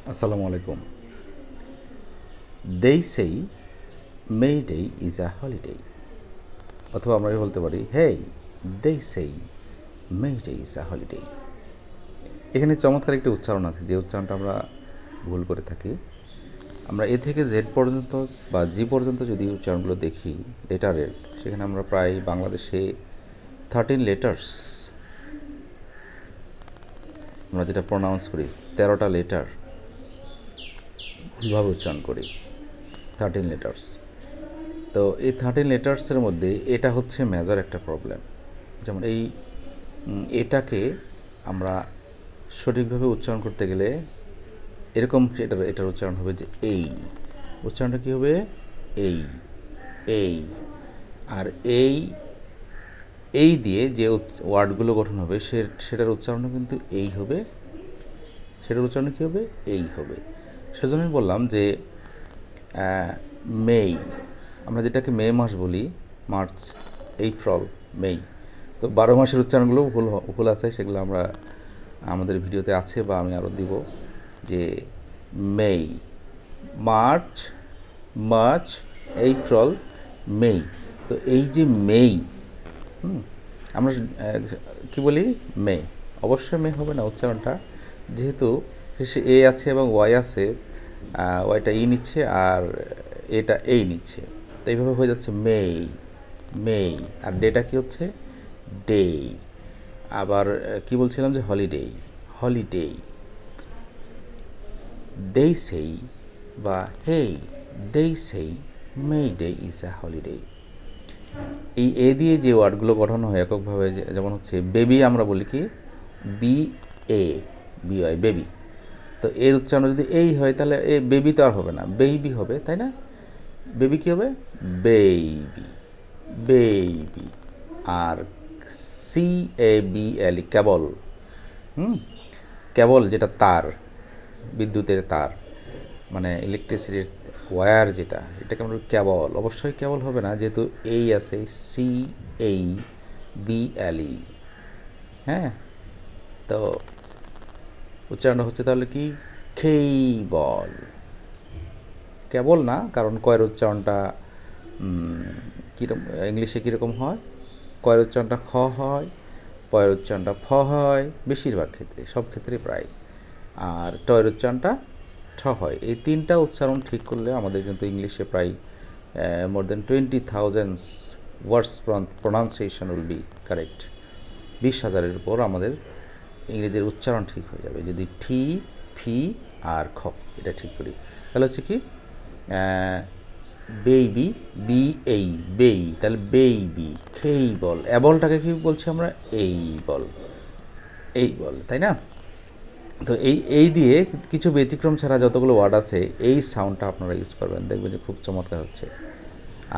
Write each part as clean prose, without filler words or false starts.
Assalamu alaikum. They say May Day is a holiday. অথবা আমরা বলতে পারি hey, they say May Day is a holiday. এখানে চমৎকার একটি উচ্চারণ আছে যে উচ্চারণটা আমরা ভুল করে থাকি। আমরা এ থেকে জেড পর্যন্ত বা জি পর্যন্ত যদি উচ্চারণগুলো দেখি লেটারের, সেখানে আমরা প্রায় বাংলাদেশে 13 লেটার্স আমরা যেটা প্রনাউন্স করি 13টা লেটার ভুলভাবে উচ্চারণ করি 13 লেটার্স। তো এই 13 লেটার্সের মধ্যে এটা হচ্ছে মেজর একটা প্রবলেম। যেমন এটাকে আমরা সঠিকভাবে উচ্চারণ করতে গেলে এরকম এটার উচ্চারণ হবে যে এই উচ্চারণটা কী হবে এই আর এই দিয়ে যে ওয়ার্ডগুলো গঠন হবে সেটার উচ্চারণও কিন্তু এই হবে, সেটার উচ্চারণ কী হবে এই হবে। সেজন্যই বললাম যে মেই, আমরা যেটাকে মে মাস বলি, মার্চ, এপ্রিল, মে, তো 12 মাসের উচ্চারণগুলো ভুল আছে, সেগুলো আমরা আমাদের ভিডিওতে আছে বা আমি আরও দিব। যে মে, মার্চ, এপ্রিল, মে, তো এই যে মেই, আমরা কি বলি মে, অবশ্যই মে হবে না উচ্চারণটা, যেহেতু শেষে এ আছে এবং ওয়াই আছে, ওয়াইটা ই নিচ্ছে আর এটা এই নিচ্ছে, তো এইভাবে হয়ে যাচ্ছে মে আর ডেটা কি হচ্ছে ডে। আবার কি বলছিলাম যে হলিডে they say বা hey they say May Day is a holiday। এই এ দিয়ে যে ওয়ার্ডগুলো গঠন হয় এককভাবে, যেমন হচ্ছে বেবি, আমরা বলি কি BI বেবি, তো এর উচ্চারণ যদি এই হয় তাহলে এ বেবি তো আর হবে না, বেবি হবে, তাই না? বেবি কী হবে বেবি। আর CABL কেবল, যেটা তার, বিদ্যুতের তার, মানে ইলেকট্রিসিটির ওয়্যার, এটাকে আমরা কেবল, অবশ্যই কেবল হবে না, যেহেতু এই আছে CABLE। হ্যাঁ, তো উচ্চারণটা হচ্ছে তাহলে কি কেবল, কেবল না, কারণ কয়ের উচ্চারণটা কীরকম ইংলিশে কীরকম হয়, কয়ের উচ্চারণটা খ হয়, পয়ের উচ্চারণটা ফ হয় বেশিরভাগ ক্ষেত্রে, সব ক্ষেত্রে প্রায়, আর টয়ের উচ্চারণটা ঠ হয়। এই তিনটা উচ্চারণ ঠিক করলে আমাদের কিন্তু ইংলিশে প্রায় মোর দেন 20,000 ওয়ার্ডস প্রনাউন্সিয়েশন উইল বি কারেক্ট। 20,000-এর উপর আমাদের ইংরেজির উচ্চারণ ঠিক হয়ে যাবে যদি ঠি, ফি আর খ এটা ঠিক করি। তাহলে হচ্ছে কি বেবি, বেই, তাহলে বেবি, খেই বল, অ্যাবলটাকে কি বলছি আমরা এই বল, তাই না? তো এই দিয়ে কিছু ব্যতিক্রম ছাড়া যতগুলো ওয়ার্ড আছে এই সাউন্ডটা আপনারা ইউজ করবেন, দেখবেন যে খুব চমৎকার হচ্ছে।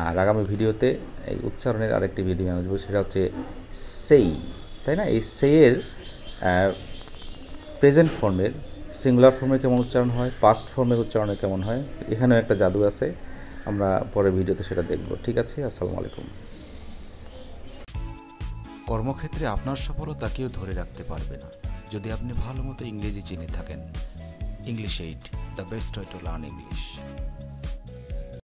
আর আগামী ভিডিওতে এই উচ্চারণের আরেকটি ভিডিও আসবো, সেটা হচ্ছে সেই, তাই না? এই সেইয়ের প্রেজেন্ট ফর্মের সিঙ্গুলার ফর্মে কেমন উচ্চারণ হয়, পাস্ট ফর্মের উচ্চারণে কেমন হয়, এখানেও একটা জাদু আছে, আমরা পরের ভিডিওতে সেটা দেখব। ঠিক আছে, আসসালামু আলাইকুম। কর্মক্ষেত্রে আপনার সফলতা কেউ ধরে রাখতে পারবে না যদি আপনি ভালো মতো ইংরেজি জেনে থাকেন। English aid, the best way to learn English.